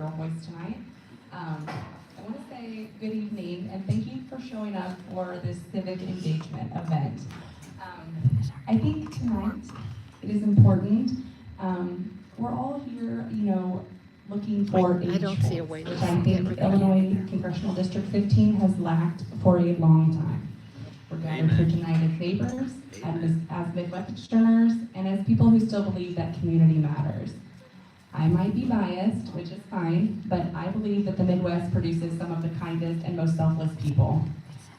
girl voice tonight. I want to say good evening and thank you for showing up for this civic engagement event. I think tonight it is important. We're all here, looking for a choice, which I think Illinois Congressional District 15 has lacked for a long time. We're gathered here tonight as neighbors, as Midwesterners, and as people who still believe that community matters. I might be biased, which is fine, but I believe that the Midwest produces some of the kindest and most selfless people.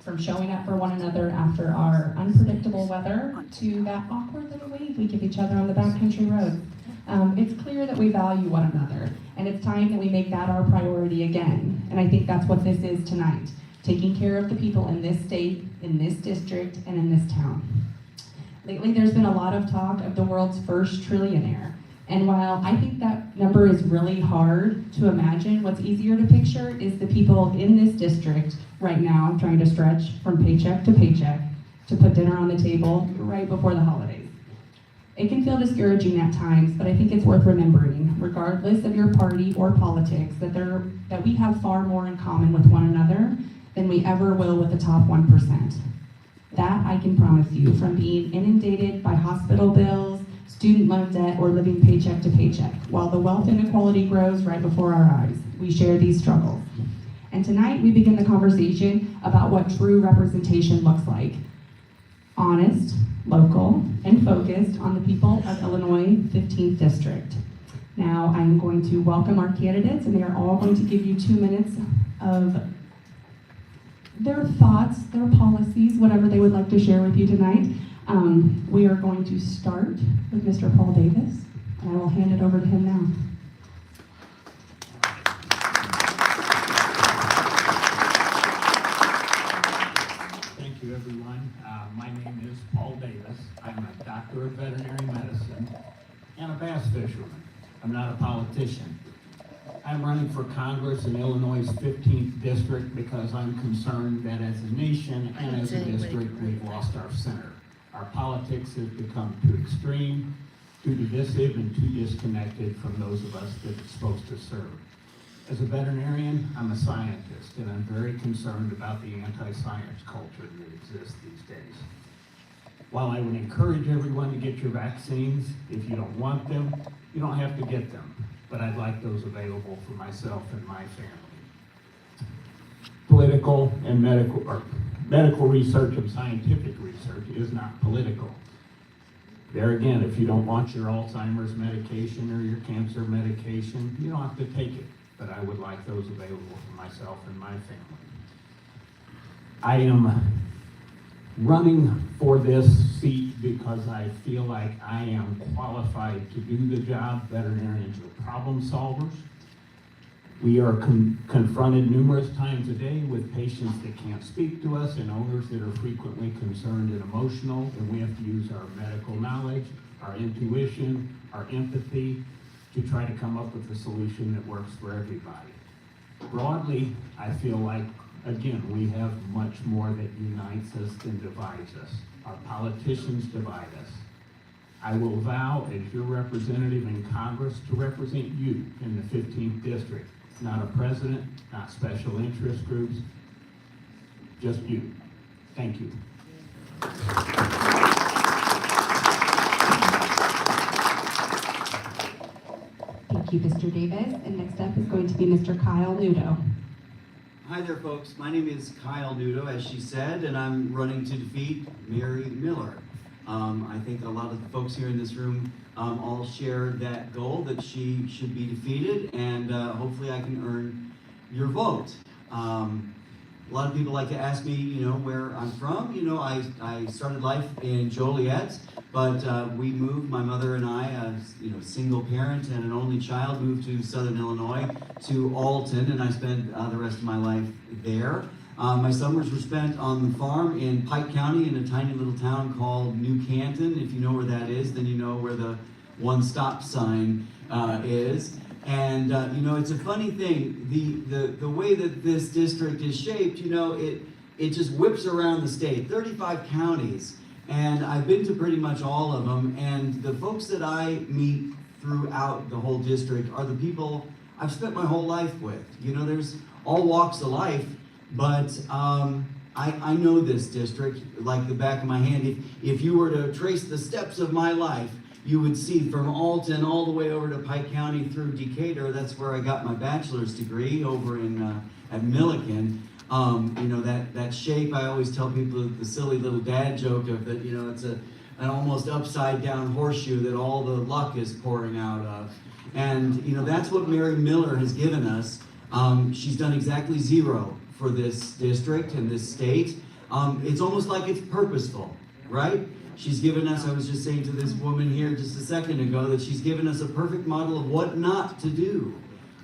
From showing up for one another after our unpredictable weather to that awkward little wave we give each other on the backcountry roads. It's clear that we value one another, and it's time that we make that our priority again. And I think that's what this is tonight, taking care of the people in this state, in this district, and in this town. Lately, there's been a lot of talk of the world's first trillionaire. And while I think that number is really hard to imagine, what's easier to picture is the people in this district right now trying to stretch from paycheck to paycheck to put dinner on the table right before the holidays. It can feel discouraging at times, but I think it's worth remembering, regardless of your party or politics, that we have far more in common with one another than we ever will with the top 1%. That I can promise you, from being inundated by hospital bills, student loan debt, or living paycheck to paycheck. While the wealth inequality grows right before our eyes, we share these struggles. And tonight we begin the conversation about what true representation looks like. Honest, local, and focused on the people of Illinois 15th District. Now I'm going to welcome our candidates, and they are all going to give you 2 minutes of their thoughts, their policies, whatever they would like to share with you tonight. We are going to start with Mr. Paul Davis, and I will hand it over to him now. Thank you, everyone. My name is Paul Davis. I'm a doctor of veterinary medicine and a bass fisherman. I'm not a politician. I'm running for Congress in Illinois' 15th district because I'm concerned that as a nation and as a district, we've lost our center. Our politics have become too extreme, too divisive, and too disconnected from those of us that it's supposed to serve. As a veterinarian, I'm a scientist, and I'm very concerned about the anti-science culture that exists these days. While I would encourage everyone to get your vaccines, if you don't want them, you don't have to get them, but I'd like those available for myself and my family. Political and medical research and scientific research is not political. There again, if you don't want your Alzheimer's medication or your cancer medication, you don't have to take it, but I would like those available for myself and my family. I am running for this seat because I feel like I am qualified to do the job. Veterinarians are problem solvers. We are confronted numerous times a day with patients that can't speak to us and owners that are frequently concerned and emotional, and we have to use our medical knowledge, our intuition, our empathy to try to come up with a solution that works for everybody. Broadly, I feel like, again, we have much more that unites us than divides us. Our politicians divide us. I will vow as your representative in Congress to represent you in the 15th District. Not a president, not special interest groups, just you. Thank you. Thank you, Mr. Davis. And next up is going to be Mr. Kyle Nudo. Hi there, folks. My name is Kyle Nudo, as she said, and I'm running to defeat Mary Miller. I think a lot of the folks here in this room all share that goal, that she should be defeated, and hopefully I can earn your vote. A lot of people like to ask me, where I'm from. I started life in Joliet, but we moved, my mother and I, a single parent and an only child, moved to Southern Illinois, to Alton, and I spent the rest of my life there. My summers were spent on the farm in Pike County in a tiny little town called New Canton. If you know where that is, then you know where the one stop sign is. And it's a funny thing, the way that this district is shaped, it just whips around the state, 35 counties. And I've been to pretty much all of them, and the folks that I meet throughout the whole district are the people I've spent my whole life with. You know, there's all walks of life, but I know this district like the back of my hand. If you were to trace the steps of my life, you would see from Alton all the way over to Pike County through Decatur. That's where I got my bachelor's degree over at Milliken. You know, that shape, I always tell people the silly little dad joke of that, you know, it's an almost upside down horseshoe that all the luck is pouring out of. And, you know, that's what Mary Miller has given us. She's done exactly zero for this district and this state. It's almost like it's purposeful, right? She's given us, I was just saying to this woman here just a second ago, that she's given us a perfect model of what not to do.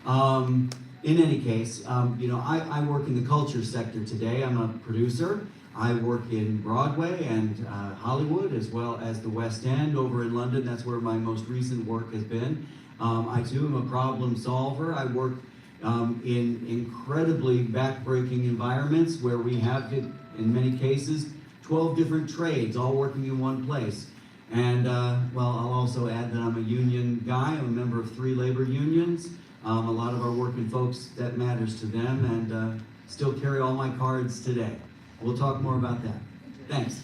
In any case, you know, I work in the culture sector today. I'm a producer. I work in Broadway and Hollywood, as well as the West End over in London. That's where my most recent work has been. I too am a problem solver. I work in incredibly backbreaking environments where we have, in many cases, 12 different trades all working in one place. And well, I'll also add that I'm a union guy. I'm a member of 3 labor unions. A lot of our working folks, that matters to them, and still carry all my cards today. We'll talk more about that. Thanks.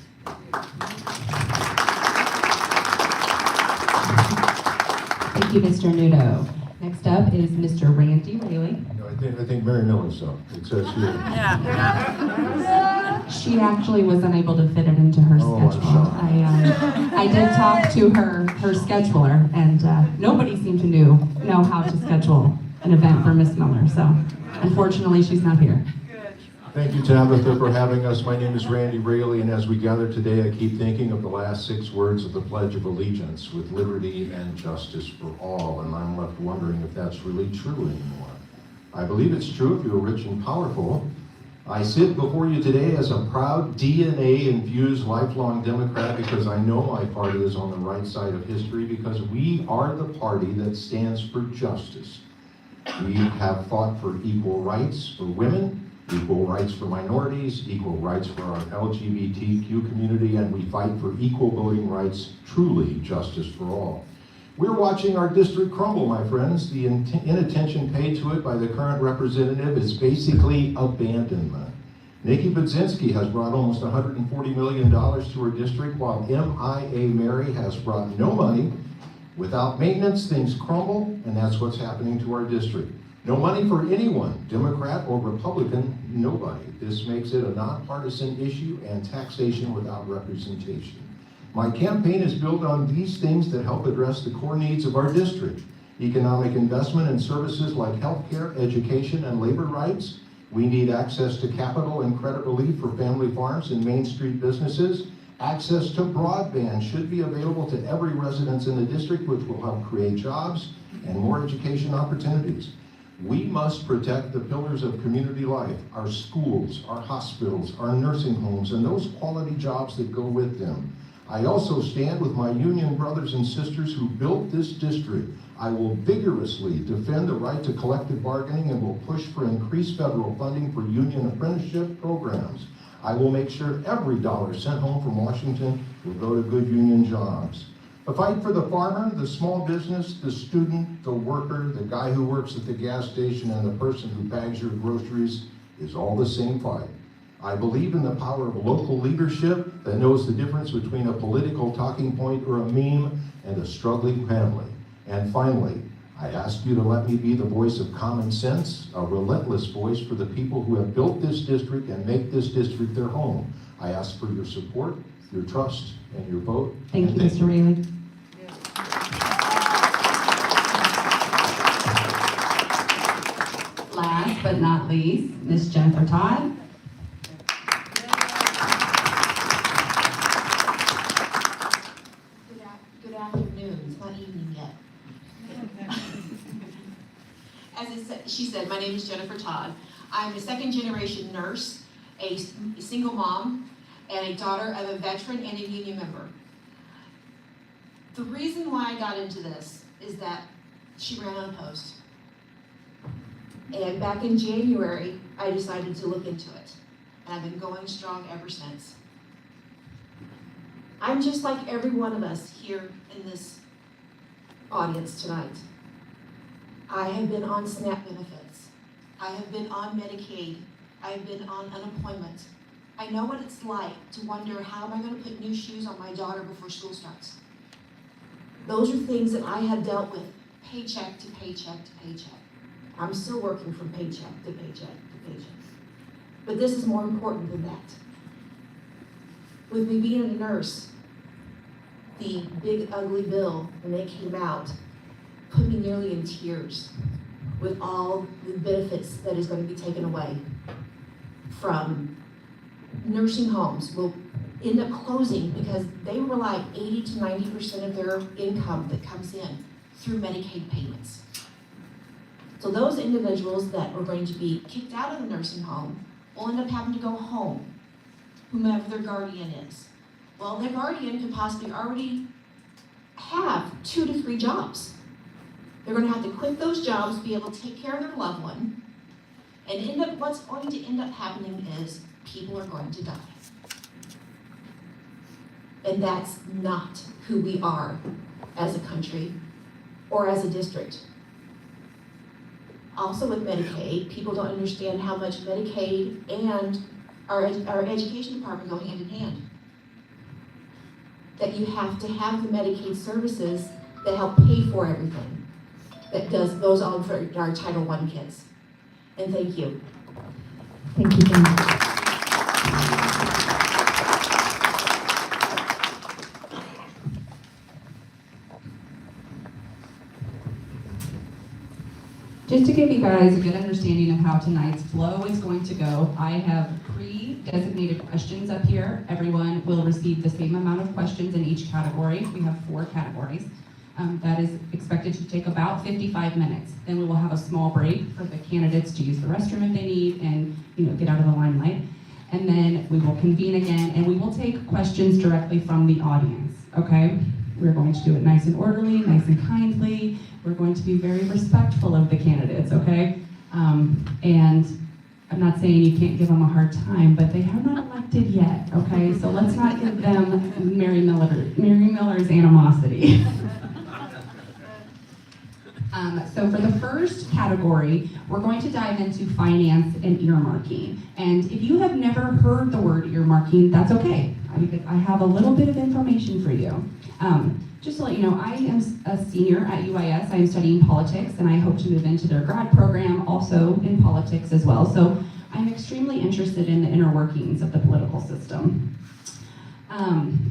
Thank you, Mr. Nudo. Next up is Mr. Randy Raley. No, I think Mary Miller's up. It says here. She actually was unable to fit it into her Oh, schedule. I'm I did talk to her scheduler, and nobody seemed to know how to schedule an event for Miss Miller. So, unfortunately, she's not here. Thank you, Tabitha, for having us. My name is Randy Raley, and as we gather today, I keep thinking of the last 6 words of the Pledge of Allegiance, with liberty and justice for all, and I'm left wondering if that's really true anymore. I believe it's true if you're rich and powerful. I sit before you today as a proud DNA-infused lifelong Democrat because I know my party is on the right side of history, because we are the party that stands for justice. We have fought for equal rights for women, equal rights for minorities, equal rights for our LGBTQ community, and we fight for equal voting rights, truly justice for all. We're watching our district crumble, my friends. The inattention paid to it by the current representative is basically abandonment. Nikki Budzinski has brought almost $140 million to her district, while MIA Mary has brought no money. Without maintenance, things crumble, and that's what's happening to our district. No money for anyone, Democrat or Republican, nobody. This makes it a nonpartisan issue and taxation without representation. My campaign is built on these things that help address the core needs of our district. Economic investment in services like healthcare, education, and labor rights. We need access to capital and credit relief for family farms and Main Street businesses. Access to broadband should be available to every resident in the district, which will help create jobs and more education opportunities. We must protect the pillars of community life, our schools, our hospitals, our nursing homes, and those quality jobs that go with them. I also stand with my union brothers and sisters who built this district. I will vigorously defend the right to collective bargaining and will push for increased federal funding for union apprenticeship programs. I will make sure every dollar sent home from Washington will go to good union jobs. A fight for the farmer, the small business, the student, the worker, the guy who works at the gas station, and the person who bags your groceries is all the same fight. I believe in the power of local leadership that knows the difference between a political talking point or a meme and a struggling family. And finally, I ask you to let me be the voice of common sense, a relentless voice for the people who have built this district and make this district their home. I ask for your support, your trust, and your vote. Thank you, Mr. Raley. Last but not least, Ms. Jennifer Todd. Good afternoon. It's not evening yet. She said, my name is Jennifer Todd. I'm a second-generation nurse, a single mom, and a daughter of a veteran and a union member. The reason why I got into this is that she ran unopposed. And back in January, I decided to look into it. And I've been going strong ever since. I'm just like every one of us here in this audience tonight. I have been on SNAP benefits. I have been on Medicaid. I have been on unemployment. I know what it's like to wonder, how am I going to put new shoes on my daughter before school starts? Those are things that I have dealt with paycheck to paycheck to paycheck. I'm still working from paycheck to paycheck to paycheck. But this is more important than that. With me being a nurse, the big ugly bill, when they came out, put me nearly in tears with all the benefits that is going to be taken away from nursing homes. Will end up closing because they rely 80 to 90% of their income that comes in through Medicaid payments. So those individuals that are going to be kicked out of the nursing home will end up having to go home, whomever their guardian is. Well, their guardian could possibly already have 2 to 3 jobs. They're going to have to quit those jobs, be able to take care of their loved one, and what's going to end up happening is people are going to die. And that's not who we are as a country or as a district. Also with Medicaid, people don't understand how much Medicaid and our education department go hand in hand. That you have to have the Medicaid services that help pay for everything that goes on for our Title I kids. And thank you. Thank you, Jen. Just to give you guys a good understanding of how tonight's flow is going to go, I have pre-designated questions up here. Everyone will receive the same amount of questions in each category. We have 4 categories. That is expected to take about 55 minutes. Then we will have a small break for the candidates to use the restroom if they need and get out of the limelight. And then we will convene again and we will take questions directly from the audience, okay? We're going to do it nice and orderly, nice and kindly. We're going to be very respectful of the candidates, okay? And I'm not saying you can't give them a hard time, but they have not elected yet, okay? So let's not give them Mary Miller's animosity. So for the first category, we're going to dive into finance and earmarking. And if you have never heard the word earmarking, that's okay, because I have a little bit of information for you. Just to let you know, I am a senior at UIS. I am studying politics, and I hope to move into their grad program also in politics as well. So I'm extremely interested in the inner workings of the political system.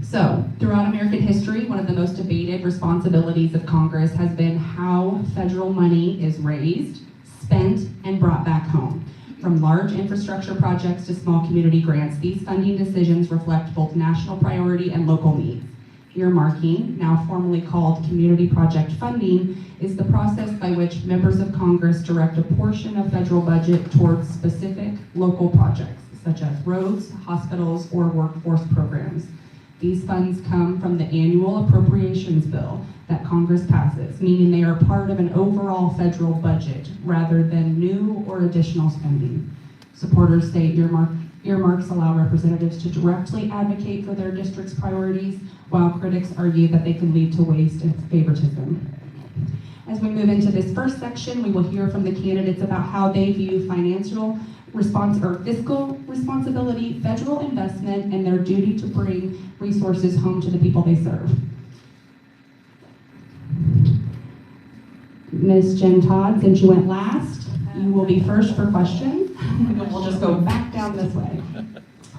So throughout American history, one of the most debated responsibilities of Congress has been how federal money is raised, spent, and brought back home. From large infrastructure projects to small community grants, these funding decisions reflect both national priority and local needs. Earmarking, now formally called community project funding, is the process by which members of Congress direct a portion of federal budget towards specific local projects, such as roads, hospitals, or workforce programs. These funds come from the annual appropriations bill that Congress passes, meaning they are part of an overall federal budget rather than new or additional spending. Supporters say earmarks allow representatives to directly advocate for their district's priorities, while critics argue that they can lead to waste and favoritism. As we move into this first section, we will hear from the candidates about how they view fiscal responsibility, federal investment, and their duty to bring resources home to the people they serve. Ms. Jen Todd, since you went last, you will be first for questions. We'll just go back down this way.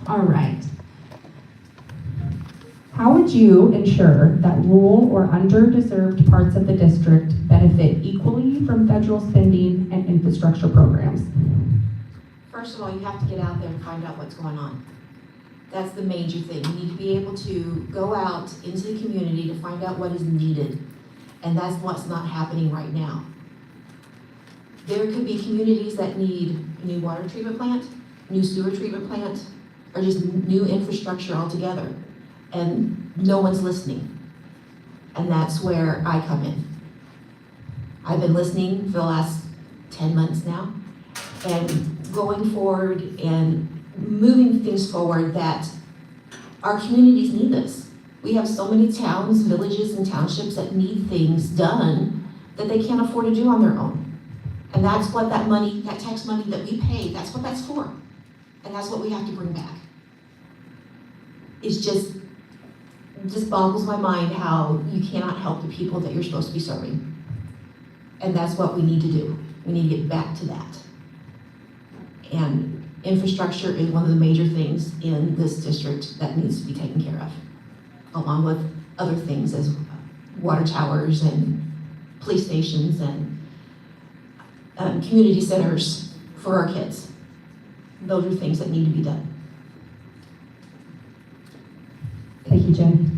All right. How would you ensure that rural or underserved parts of the district benefit equally from federal spending and infrastructure programs? First of all, you have to get out there and find out what's going on. That's the major thing. You need to be able to go out into the community to find out what is needed. And that's what's not happening right now. There could be communities that need a new water treatment plant, new sewer treatment plant, or just new infrastructure altogether. And no one's listening. And that's where I come in. I've been listening for the last 10 months now, and going forward and moving things forward that our communities need this. We have so many towns, villages, and townships that need things done that they can't afford to do on their own. And that's what that money, that tax money that we pay, that's what that's for. And that's what we have to bring back. It's just boggles my mind how you cannot help the people that you're supposed to be serving. And that's what we need to do. We need to get back to that. And infrastructure is one of the major things in this district that needs to be taken care of, along with other things as water towers and police stations and community centers for our kids. Those are things that need to be done. Thank you, Jen.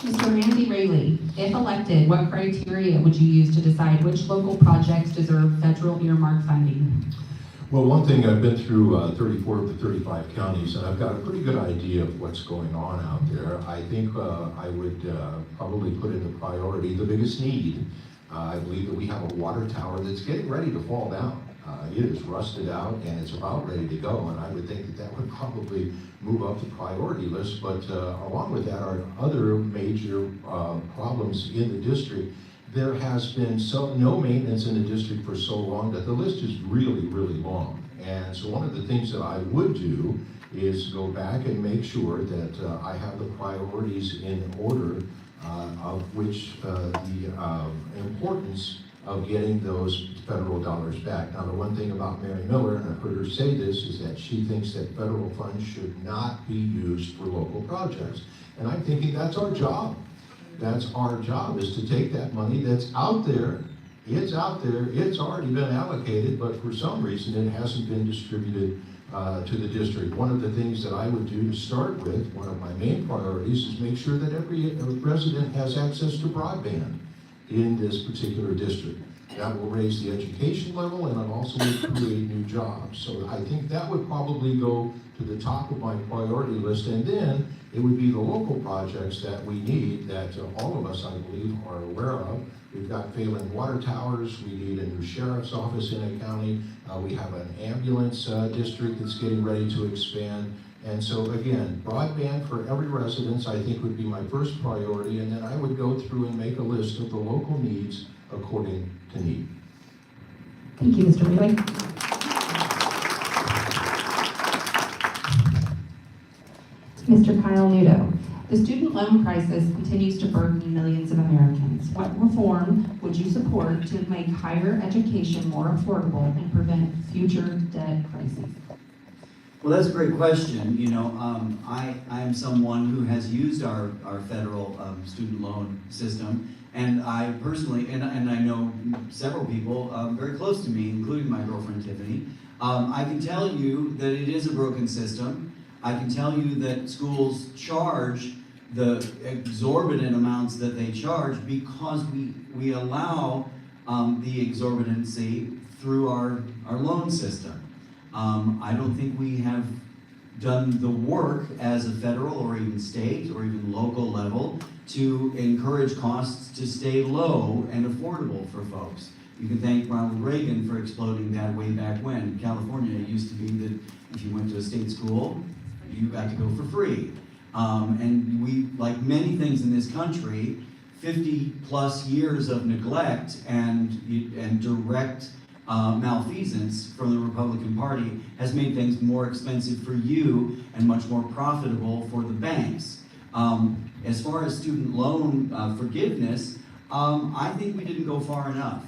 Mr. Randy Rayleigh, if elected, what criteria would you use to decide which local projects deserve federal earmark funding? Well, one thing, I've been through 34 of the 35 counties, and I've got a pretty good idea of what's going on out there. I think I would probably put into priority the biggest need. I believe that we have a water tower that's getting ready to fall down. It is rusted out and it's about ready to go, and I would think that that would probably move up the priority list. But along with that are other major problems in the district. There has been no maintenance in the district for so long that the list is really, really long. And so one of the things that I would do is go back and make sure that I have the priorities in order, of which the importance of getting those federal dollars back. Now, the one thing about Mary Miller, and I've heard her say this, is that she thinks that federal funds should not be used for local projects. And I'm thinking that's our job. That's our job, is to take that money that's out there. It's out there, it's already been allocated, but for some reason it hasn't been distributed to the district. One of the things that I would do to start with, one of my main priorities, is make sure that every resident has access to broadband in this particular district. That will raise the education level, and it also will create new jobs. So I think that would probably go to the top of my priority list, and then it would be the local projects that we need, that all of us, I believe, are aware of. We've got failing water towers, we need a new sheriff's office in a county, we have an ambulance district that's getting ready to expand. And so again, broadband for every residence, I think, would be my first priority, and then I would go through and make a list of the local needs according to need. Thank you, Mr. Rayleigh. Mr. Kyle Nudo, the student loan crisis continues to burden millions of Americans. What reform would you support to make higher education more affordable and prevent future debt crises? Well, that's a great question. You know, I am someone who has used our federal student loan system, and I personally, and I know several people very close to me, including my girlfriend Tiffany. I can tell you that it is a broken system. I can tell you that schools charge the exorbitant amounts that they charge because we allow the exorbitancy through our loan system. I don't think we have done the work as a federal or even state or even local level to encourage costs to stay low and affordable for folks. You can thank Ronald Reagan for exploding that way back when. In California, it used to be that if you went to a state school, you got to go for free. And we, like many things in this country, 50 plus years of neglect and direct malfeasance from the Republican Party has made things more expensive for you and much more profitable for the banks. As far as student loan forgiveness, I think we didn't go far enough.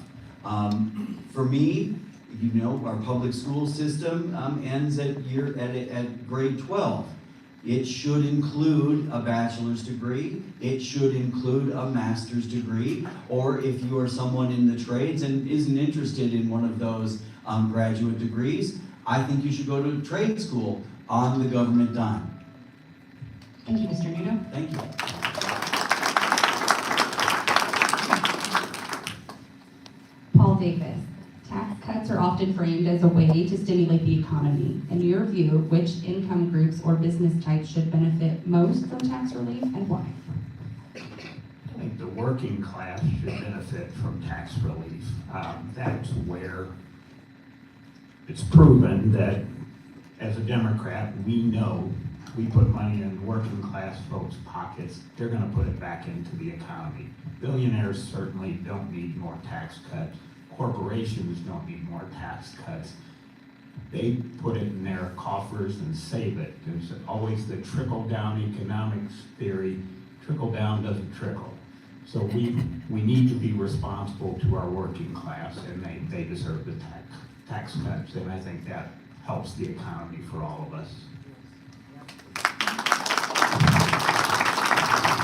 For me, you know, our public school system ends at grade 12. It should include a bachelor's degree. It should include a master's degree. Or if you are someone in the trades and isn't interested in one of those graduate degrees, I think you should go to trade school on the government dime. Thank you, Mr. Nudo. Thank you. Paul Davis, tax cuts are often framed as a way to stimulate the economy. In your view, which income groups or business types should benefit most from tax relief and why? I think the working class should benefit from tax relief. That's where it's proven that as a Democrat, we know we put money in working class folks' pockets, they're gonna put it back into the economy. Billionaires certainly don't need more tax cuts. Corporations don't need more tax cuts. They put it in their coffers and save it. There's always the trickle-down economics theory. Trickle-down doesn't trickle. So we need to be responsible to our working class, and they deserve the tax cuts, and I think that helps the economy for all of us.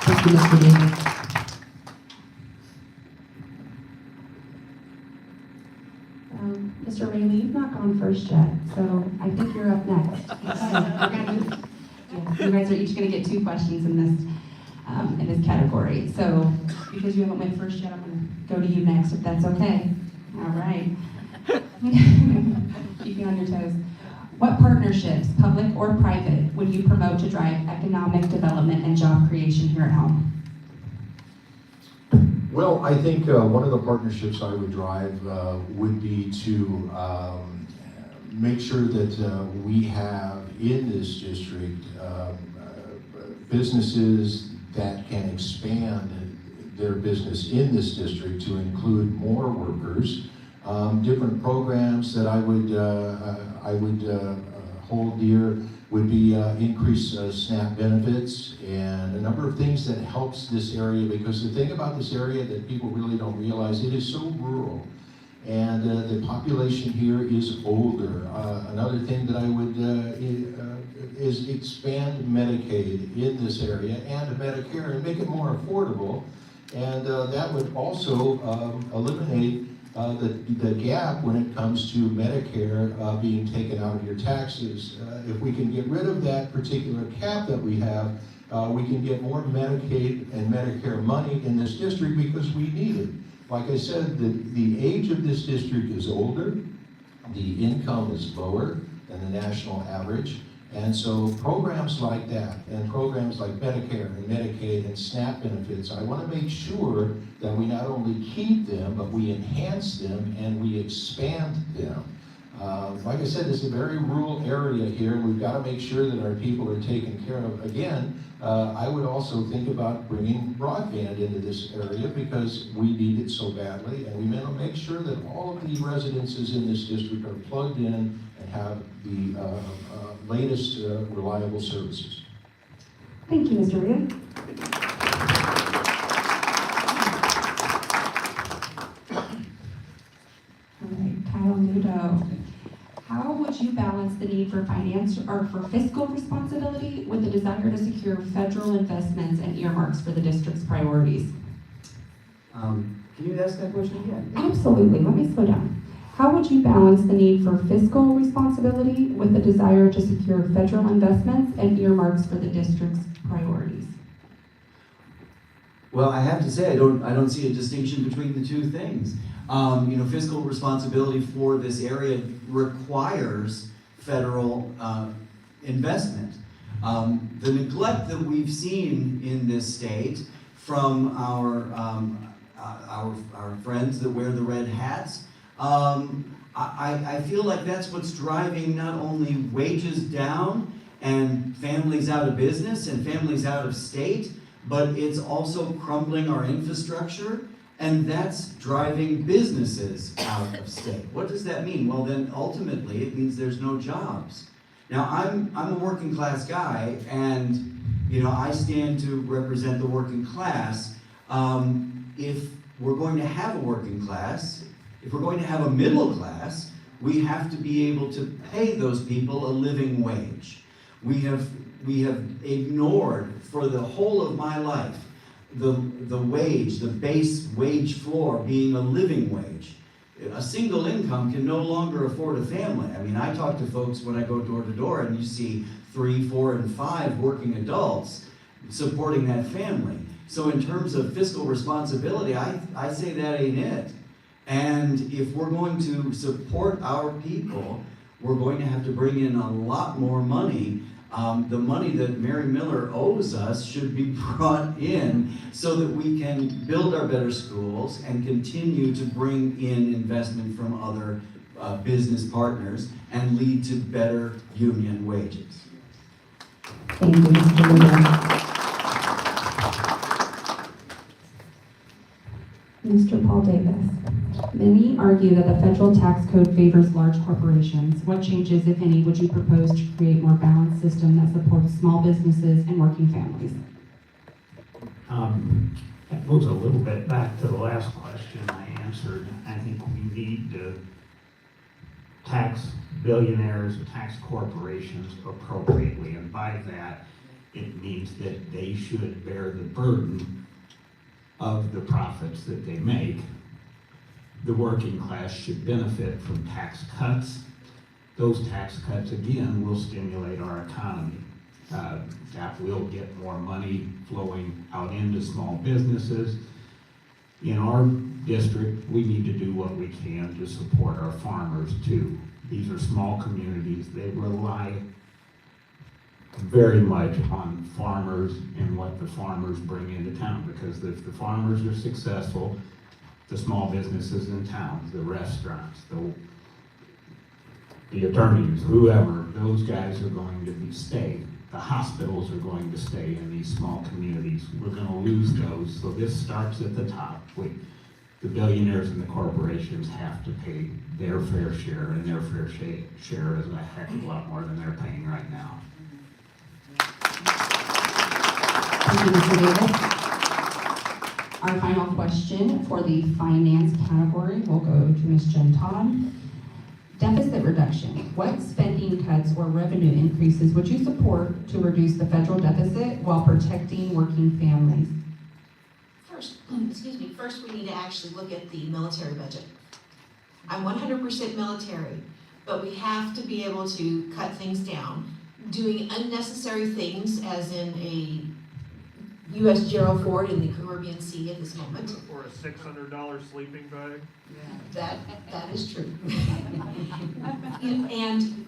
Thank you, Mr. Davis. Mr. Raley, you've not gone first yet, so I think you're up next. You guys are each gonna get 2 questions in this category. So because you haven't went first yet, I'm gonna go to you next, if that's okay. All right. Keep you on your toes. What partnerships, public or private, would you promote to drive economic development and job creation here at home? Well, I think one of the partnerships I would drive would be to make sure that we have in this district businesses that can expand their business in this district to include more workers. Different programs that I would hold dear would be increased SNAP benefits and a number of things that helps this area, because the thing about this area that people really don't realize, it is so rural, and the population here is older. Another thing that I would is expand Medicaid in this area and Medicare and make it more affordable, and that would also eliminate the gap when it comes to Medicare being taken out of your taxes. If we can get rid of that particular cap that we have, we can get more Medicaid and Medicare money in this district because we need it. Like I said, the age of this district is older, the income is lower than the national average, and so programs like that, and programs like Medicare and Medicaid and SNAP benefits, I want to make sure that we not only keep them, but we enhance them and we expand them. Like I said, it's a very rural area here, and we've got to make sure that our people are taken care of. Again, I would also think about bringing broadband into this area because we need it so badly, and we want to make sure that all of the residences in this district are plugged in and have the latest reliable services. Thank you, Mr. Rita. All right, Kyle Nudo. How would you balance the need for fiscal responsibility with the desire to secure federal investments and earmarks for the district's priorities? Can you ask that question again? Absolutely. Let me slow down. How would you balance the need for fiscal responsibility with the desire to secure federal investments and earmarks for the district's priorities? Well, I have to say, I don't see a distinction between the two things. Fiscal responsibility for this area requires federal investment. The neglect that we've seen in this state from our friends that wear the red hats, I feel like that's what's driving not only wages down and families out of business and families out of state, but it's also crumbling our infrastructure, and that's driving businesses out of state. What does that mean? Well, then ultimately it means there's no jobs. Now, I'm a working class guy, and I stand to represent the working class. If we're going to have a working class, if we're going to have a middle class, we have to be able to pay those people a living wage. We have ignored for the whole of my life the wage, the base wage floor being a living wage. A single income can no longer afford a family. I mean, I talk to folks when I go door to door, and you see 3, 4, and 5 working adults supporting that family. So in terms of fiscal responsibility, I say that ain't it. And if we're going to support our people, we're going to have to bring in a lot more money. The money that Mary Miller owes us should be brought in so that we can build our better schools and continue to bring in investment from other business partners and lead to better union wages. Thank you, Mr. Ludo. Mr. Paul Davis, many argue that the federal tax code favors large corporations. What changes, if any, would you propose to create more balanced system that supports small businesses and working families? That moves a little bit back to the last question I answered. I think we need to tax billionaires, tax corporations appropriately, and by that, it means that they should bear the burden of the profits that they make. The working class should benefit from tax cuts. Those tax cuts, again, will stimulate our economy. That will get more money flowing out into small businesses. In our district, we need to do what we can to support our farmers too. These are small communities. They rely very much on farmers and what the farmers bring into town, because if the farmers are successful, the small businesses in town, the restaurants, the attorneys, whoever, those guys are going to stay. The hospitals are going to stay in these small communities. We're going to lose those, so this starts at the top. The billionaires and the corporations have to pay their fair share, and their fair share is a heck of a lot more than they're paying right now. Thank you, Mr. Davis. Our final question for the finance category will go to Ms. Jen Todd. Deficit reduction. What spending cuts or revenue increases would you support to reduce the federal deficit while protecting working families? First we need to actually look at the military budget. I'm 100% military, but we have to be able to cut things down. Doing unnecessary things, as in a U.S. Gerald Ford in the Caribbean Sea at this moment. Or a $600 sleeping bag. That is true. And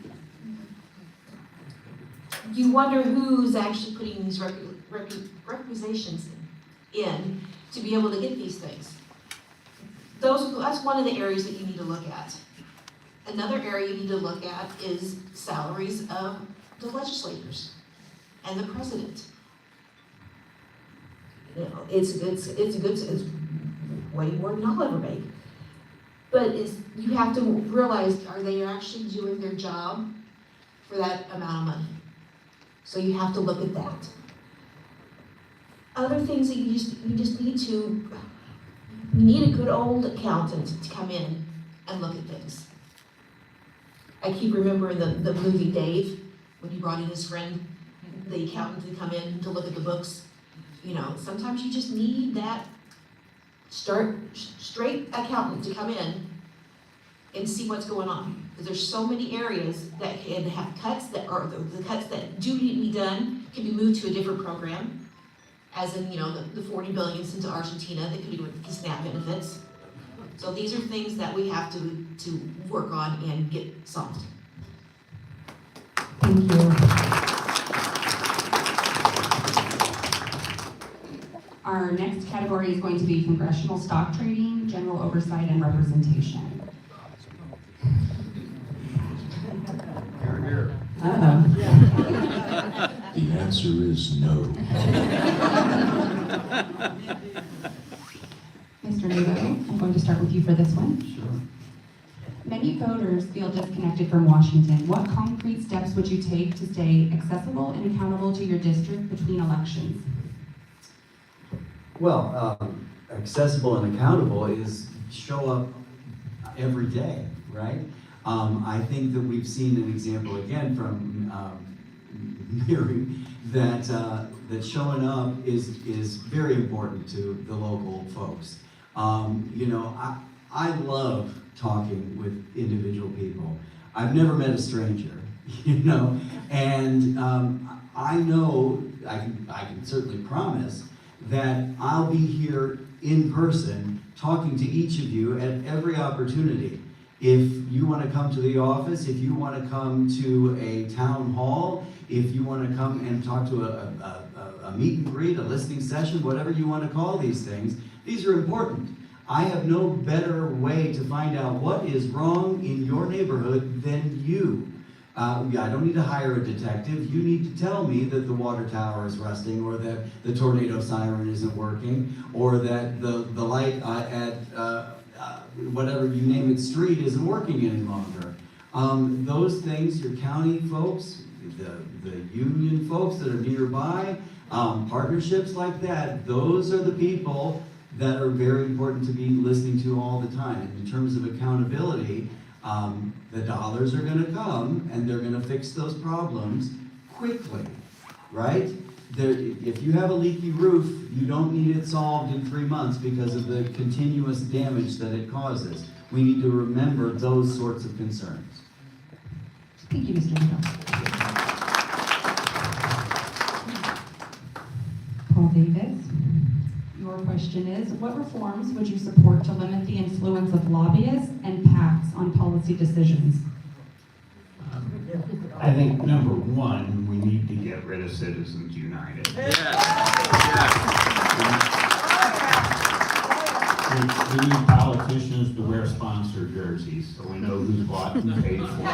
you wonder who's actually putting these requisitions in to be able to get these things. That's one of the areas that you need to look at. Another area you need to look at is salaries of the legislators and the president. You know, it's way more than I'll ever make. But you have to realize, are they actually doing their job for that amount of money? So you have to look at that. Other things that you just need to, you need a good old accountant to come in and look at things. I keep remembering the movie Dave, when he brought in his friend, the accountant, to come in to look at the books. You know, sometimes you just need that straight accountant to come in and see what's going on. Because there's so many areas that can have cuts that are, the cuts that do need to be done can be moved to a different program. As in, you know, the 40 billion sent to Argentina that could be with the SNAP benefits. So these are things that we have to work on and get solved. Thank you. Our next category is going to be congressional stock trading, general oversight, and representation. Uh-oh. The answer is no. Mr. Nudo, I'm going to start with you for this one. Sure. Many voters feel disconnected from Washington. What concrete steps would you take to stay accessible and accountable to your district between elections? Well, accessible and accountable is show up every day, right? I think that we've seen an example again from Mary that showing up is very important to the local folks. You know, I love talking with individual people. I've never met a stranger, you know, and I know, I can certainly promise that I'll be here in person talking to each of you at every opportunity. If you want to come to the office, if you want to come to a town hall, if you want to come and talk to a meet and greet, a listening session, whatever you want to call these things, these are important. I have no better way to find out what is wrong in your neighborhood than you. I don't need to hire a detective. You need to tell me that the water tower is rusting, or that the tornado siren isn't working, or that the light at whatever you name it street isn't working any longer. Those things, your county folks, the union folks that are nearby, partnerships like that, those are the people that are very important to be listening to all the time. And in terms of accountability, the dollars are gonna come and they're gonna fix those problems quickly, right? If you have a leaky roof, you don't need it solved in 3 months because of the continuous damage that it causes. We need to remember those sorts of concerns. Thank you, Mr. Riddle. Paul Davis, your question is, what reforms would you support to limit the influence of lobbyists and PACs on policy decisions? I think number one, we need to get rid of Citizens United. We need politicians to wear sponsored jerseys so we know who's bought and paid for them.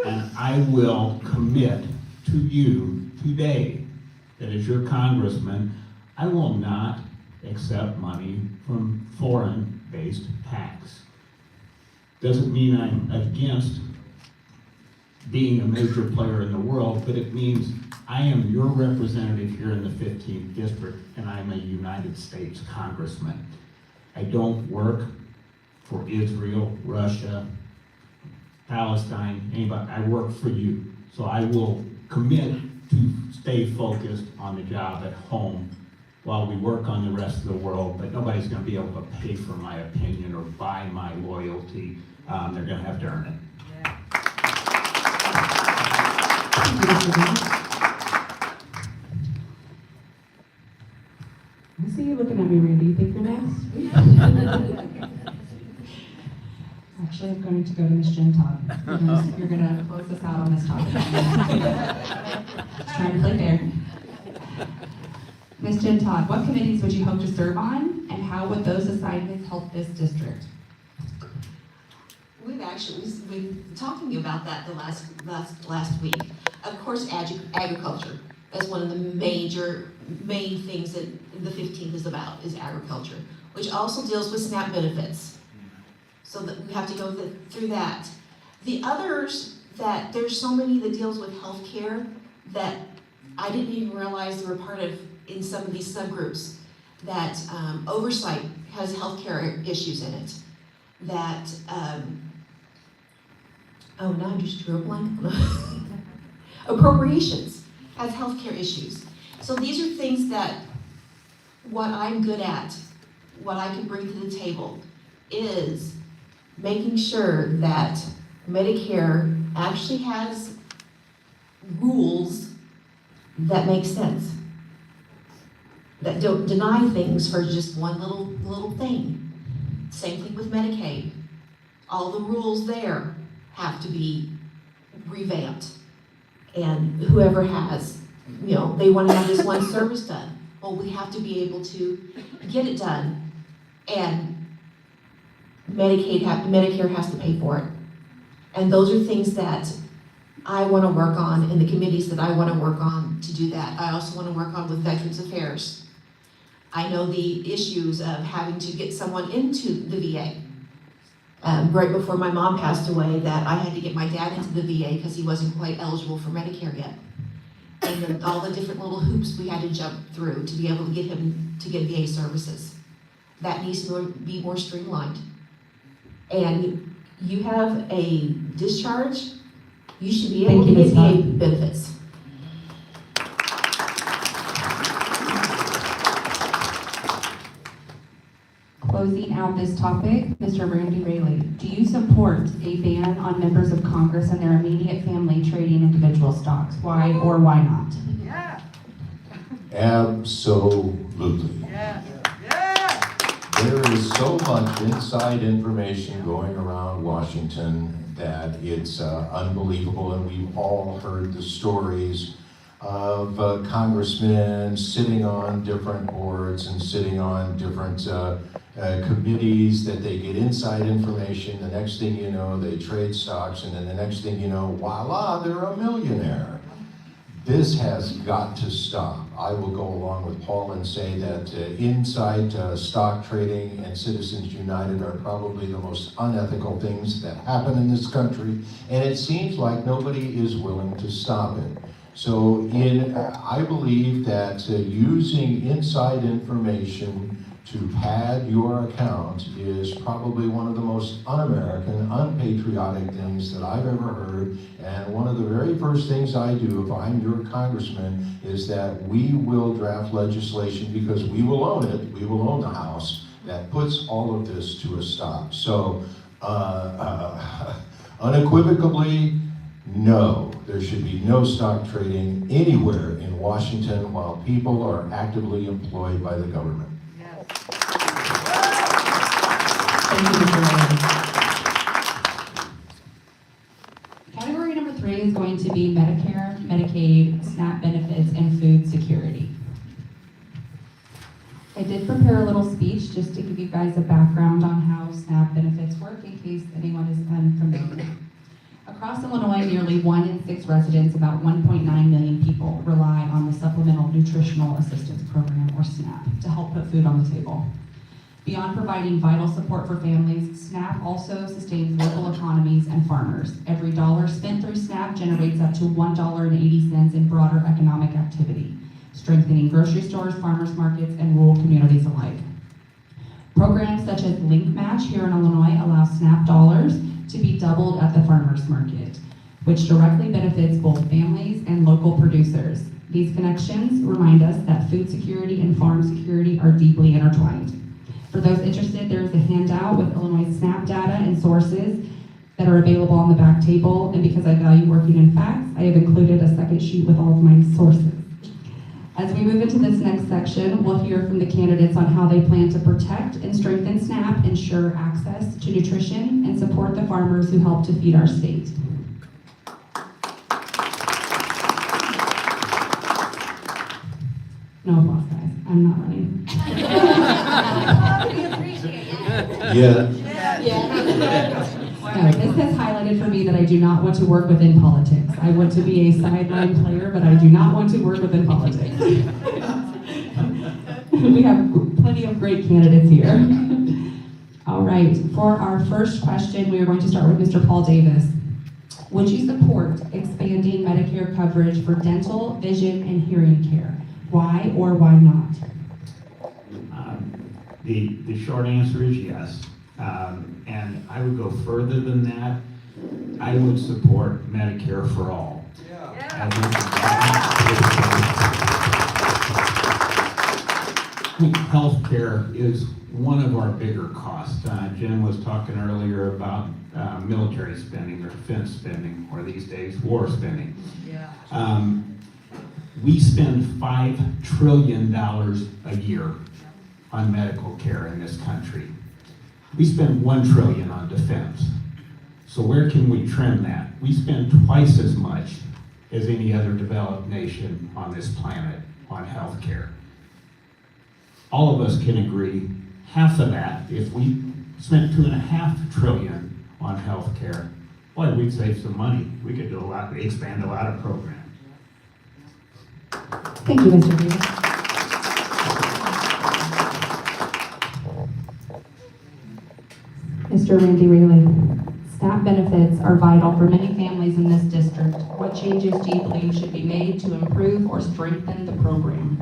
And I will commit to you today that as your congressman, I will not accept money from foreign-based PACs. Doesn't mean I'm against being a major player in the world, but it means I am your representative here in the 15th district, and I'm a United States congressman. I don't work for Israel, Russia, Palestine, anybody. I work for you. So I will commit to stay focused on the job at home while we work on the rest of the world, but nobody's gonna be able to pay for my opinion or buy my loyalty. They're gonna have to earn it. Thank you, Mr. Riddle. I see you looking at me, Randy. You think you're next? Actually, I'm going to go to Ms. Jen Todd. You're going to close us out on this topic. Just trying to play fair. Ms. Jen Todd, what committees would you hope to serve on, and how would those assignments help this district? We've actually been talking about that the last week. Of course, agriculture. That's one of the main things that the 15th is about, is agriculture, which also deals with SNAP benefits. So that we have to go through that. The others, that there's so many that deals with healthcare that I didn't even realize they were part of in some of these subgroups. That oversight has healthcare issues in it. That oh, now I just drew a blank. Appropriations has healthcare issues. So these are things that what I'm good at, what I can bring to the table, is making sure that Medicare actually has rules that make sense, that don't deny things for just one little thing. Same thing with Medicaid. All the rules there have to be revamped. And whoever has, they want to have this one service done. Well, we have to be able to get it done. And Medicare has to pay for it. And those are things that I want to work on, in the committees that I want to work on to do that. I also want to work on with Veterans Affairs. I know the issues of having to get someone into the VA. Right before my mom passed away, that I had to get my dad into the VA because he wasn't quite eligible for Medicare yet. And then all the different little hoops we had to jump through to be able to get him to get VA services. That needs to be more streamlined. And you have a discharge, you should be able to get VA benefits. Closing out this topic, Mr. Randy Raley, do you support a ban on members of Congress and their immediate family trading individual stocks? Why or why not? Yeah. Absolutely. Yeah. There is so much inside information going around Washington that it's unbelievable, and we've all heard the stories of congressmen sitting on different boards and sitting on different committees that they get inside information. The next thing you know, they trade stocks, and then the next thing you know, voila, they're a millionaire. This has got to stop. I will go along with Paul and say that inside stock trading and Citizens United are probably the most unethical things that happen in this country, and it seems like nobody is willing to stop it. So I believe that using inside information to pad your account is probably one of the most un-American, unpatriotic things that I've ever heard. And one of the very first things I do if I'm your congressman is that we will draft legislation, because we will own it, we will own the House, that puts all of this to a stop. So unequivocally, no, there should be no stock trading anywhere in Washington while people are actively employed by the government. Thank you, Mr. Riley. Category number 3 is going to be Medicare, Medicaid, SNAP benefits, and food security. I did prepare a little speech just to give you guys a background on how SNAP benefits work in case anyone is unfamiliar. Across Illinois, nearly 1 in 6 residents, about 1.9 million people, rely on the Supplemental Nutritional Assistance Program, or SNAP, to help put food on the table. Beyond providing vital support for families, SNAP also sustains local economies and farmers. Every dollar spent through SNAP generates up to $1.80 in broader economic activity, strengthening grocery stores, farmers markets, and rural communities alike. Programs such as Link Match here in Illinois allow SNAP dollars to be doubled at the farmers market, which directly benefits both families and local producers. These connections remind us that food security and farm security are deeply intertwined. For those interested, there is a handout with Illinois SNAP data and sources that are available on the back table, and because I value working in facts, I have included a second sheet with all of my sources. As we move into this next section, we'll hear from the candidates on how they plan to protect and strengthen SNAP, ensure access to nutrition, and support the farmers who help to feed our state. No applause, guys. I'm not running. Yeah. No, this has highlighted for me that I do not want to work within politics. I want to be a sideline player, but I do not want to work within politics. We have plenty of great candidates here. All right, for our first question, we are going to start with Mr. Paul Davis. Would you support expanding Medicare coverage for dental, vision, and hearing care? Why or why not? The short answer is yes. And I would go further than that. I would support Medicare for all. Healthcare is one of our bigger costs. Jen was talking earlier about military spending or defense spending, or these days, war spending. We spend $5 trillion a year on medical care in this country. We spend $1 trillion on defense. So where can we trim that? We spend twice as much as any other developed nation on this planet on health care. All of us can agree, half of that, if we spent $2.5 trillion on health care, boy, we'd save some money. We could do a lot, expand a lot of programs. Thank you, Mr. Davis. Mr. Randy Raley, SNAP benefits are vital for many families in this district. What changes do you believe should be made to improve or strengthen the program?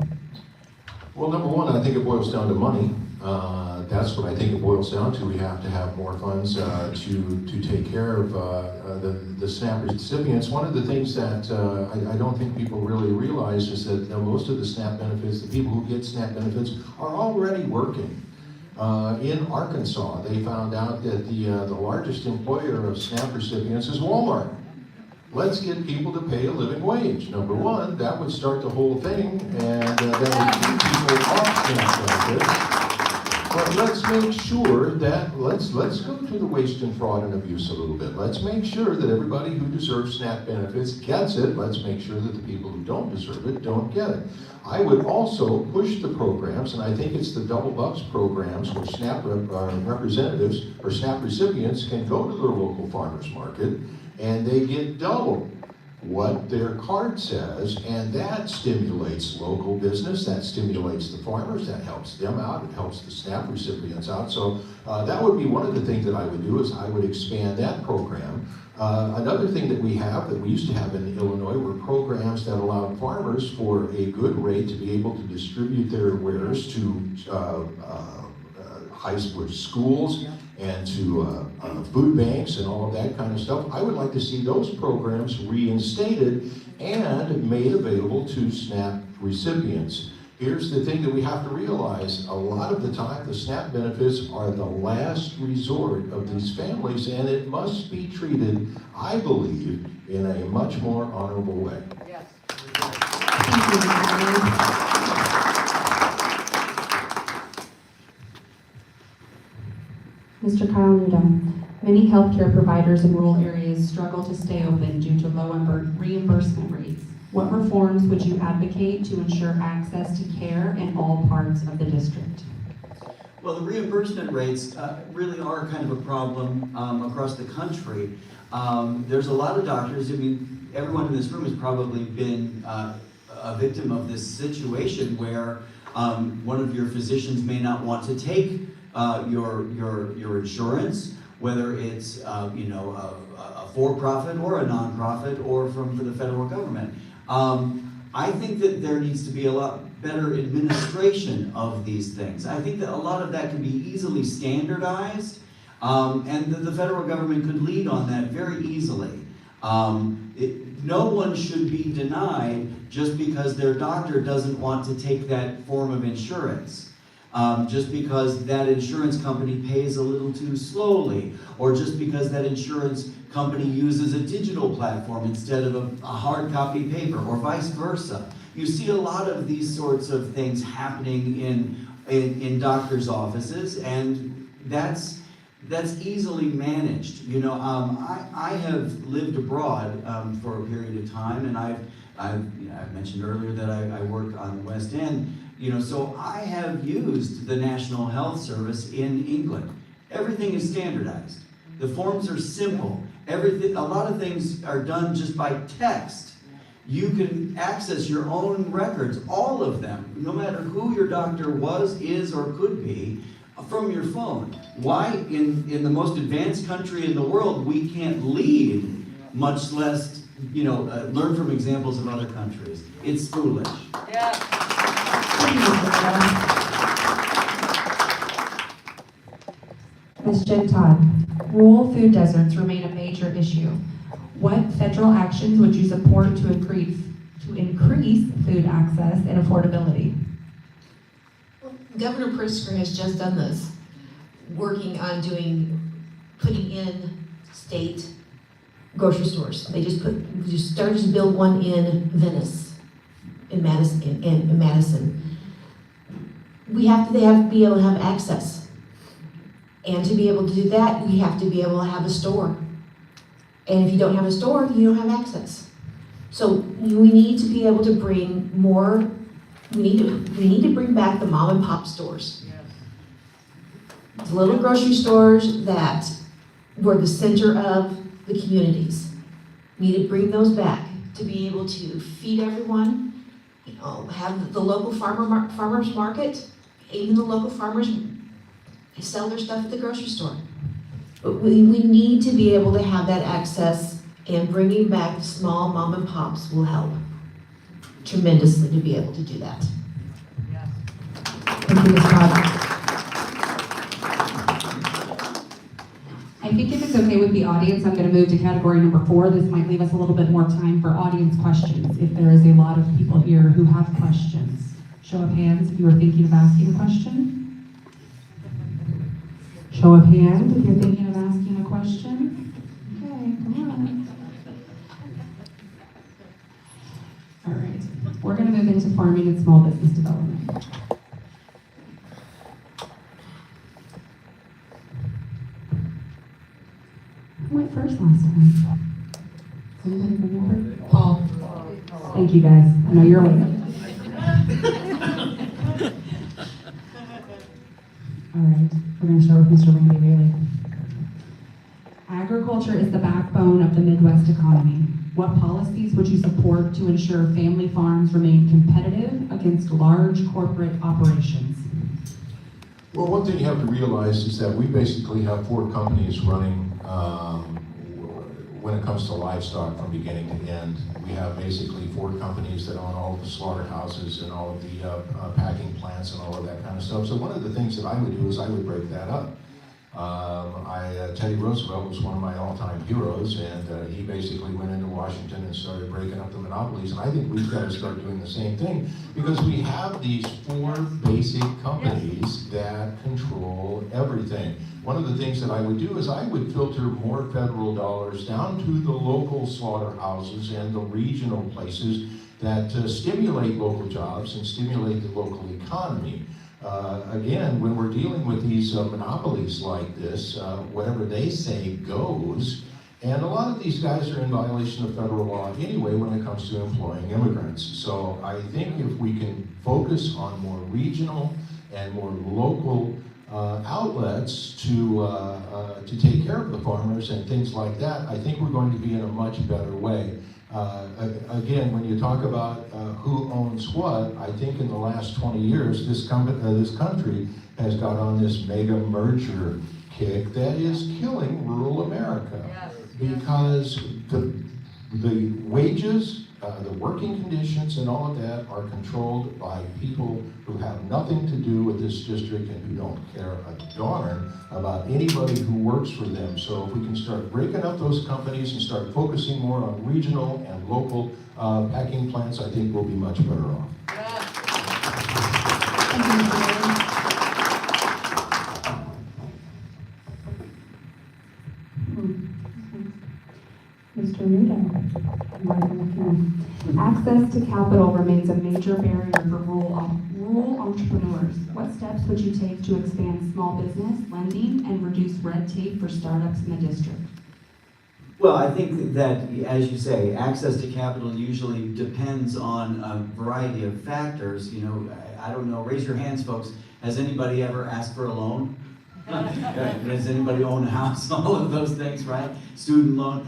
Well, number one, I think it boils down to money. That's what I think it boils down to. We have to have more funds to take care of the SNAP recipients. One of the things that I don't think people really realize is that most of the SNAP benefits, the people who get SNAP benefits, are already working. In Arkansas, they found out that the largest employer of SNAP recipients is Walmart. Let's get people to pay a living wage. Number one, that would start the whole thing, and that would keep people off SNAP benefits. But let's make sure that, let's go to the waste and fraud and abuse a little bit. Let's make sure that everybody who deserves SNAP benefits gets it. Let's make sure that the people who don't deserve it don't get it. I would also push the programs, and I think it's the double bucks programs where SNAP representatives or SNAP recipients can go to their local farmers market and they get double what their card says, and that stimulates local business, that stimulates the farmers, that helps them out, it helps the SNAP recipients out. So that would be one of the things that I would do, is I would expand that program. Another thing that we used to have in Illinois were programs that allowed farmers for a good rate to be able to distribute their wares to high school schools and to food banks and all of that kind of stuff. I would like to see those programs reinstated and made available to SNAP recipients. Here's the thing that we have to realize: a lot of the time the SNAP benefits are the last resort of these families, and it must be treated, I believe, in a much more honorable way. Thank you. Mr. Kyle Nudo, many healthcare providers in rural areas struggle to stay open due to low reimbursement rates. What reforms would you advocate to ensure access to care in all parts of the district? Well, the reimbursement rates really are kind of a problem across the country. There's a lot of doctors, I mean, everyone in this room has probably been a victim of this situation where one of your physicians may not want to take your insurance, whether it's a for-profit or a non-profit or from the federal government. I think that there needs to be a lot better administration of these things. I think that a lot of that can be easily standardized, and the federal government could lead on that very easily. No one should be denied just because their doctor doesn't want to take that form of insurance. Just because that insurance company pays a little too slowly, or just because that insurance company uses a digital platform instead of a hard copy paper, or vice versa. You see a lot of these sorts of things happening in doctors' offices, and that's easily managed. You know, I have lived abroad for a period of time, and I've mentioned earlier that I work on the West End. You know, so I have used the National Health Service in England. Everything is standardized. The forms are simple. Everything, a lot of things are done just by text. You can access your own records, all of them, no matter who your doctor was, is, or could be, from your phone. Why, in the most advanced country in the world, we can't lead, much less, learn from examples of other countries? It's foolish. Yeah. Ms. Jen Todd, rural food deserts remain a major issue. What federal actions would you support to increase food access and affordability? Governor Pritzker has just done this, working on putting in state grocery stores. They just started to build one in Venice, in Madison. They have to be able to have access. And to be able to do that, you have to be able to have a store. And if you don't have a store, you don't have access. So we need to be able to bring more, we need to bring back the mom and pop stores. The little grocery stores that were the center of the communities. We need to bring those back to be able to feed everyone, have the local farmers market, even the local farmers sell their stuff at the grocery store. But we need to be able to have that access, and bringing back the small mom and pops will help tremendously to be able to do that. Thank you, Ms. Todd. I think if it's okay with the audience, I'm going to move to category number 4. This might leave us a little bit more time for audience questions if there is a lot of people here who have questions. Show of hands if you are thinking of asking a question. Show of hands if you're thinking of asking a question. Okay, come on. All right, we're going to move into farming and small business development. Who went first last time? Anybody remember? Paul. Thank you guys. I know you're late. All right, we're going to start with Mr. Randy Raley. Agriculture is the backbone of the Midwest economy. What policies would you support to ensure family farms remain competitive against large corporate operations? Well, one thing you have to realize is that we basically have 4 companies running when it comes to livestock from beginning to end. We have basically 4 companies that own all of the slaughterhouses and all of the packing plants and all of that kind of stuff. So one of the things that I would do is I would break that up. Teddy Roosevelt was one of my all-time heroes, and he basically went into Washington and started breaking up the monopolies. And I think we've got to start doing the same thing, because we have these 4 basic companies that control everything. One of the things that I would do is I would filter more federal dollars down to the local slaughterhouses and the regional places that stimulate local jobs and stimulate the local economy. Again, when we're dealing with these monopolies like this, whatever they say goes, and a lot of these guys are in violation of federal law anyway when it comes to employing immigrants. So I think if we can focus on more regional and more local outlets to take care of the farmers and things like that, I think we're going to be in a much better way. Again, when you talk about who owns what, I think in the last 20 years, this country has got on this mega merger kick that is killing rural America. Yes. Because the wages, the working conditions and all of that are controlled by people who have nothing to do with this district and who don't care a darn about anybody who works for them. So if we can start breaking up those companies and start focusing more on regional and local packing plants, I think we'll be much better off. Thank you, Mr. Raley. Mr. Nudo. Access to capital remains a major barrier for rural entrepreneurs. What steps would you take to expand small business lending and reduce red tape for startups in the district? Well, I think that, as you say, access to capital usually depends on a variety of factors. You know, I don't know, raise your hands, folks. Has anybody ever asked for a loan? Does anybody own a house? All of those things, right? Student loan.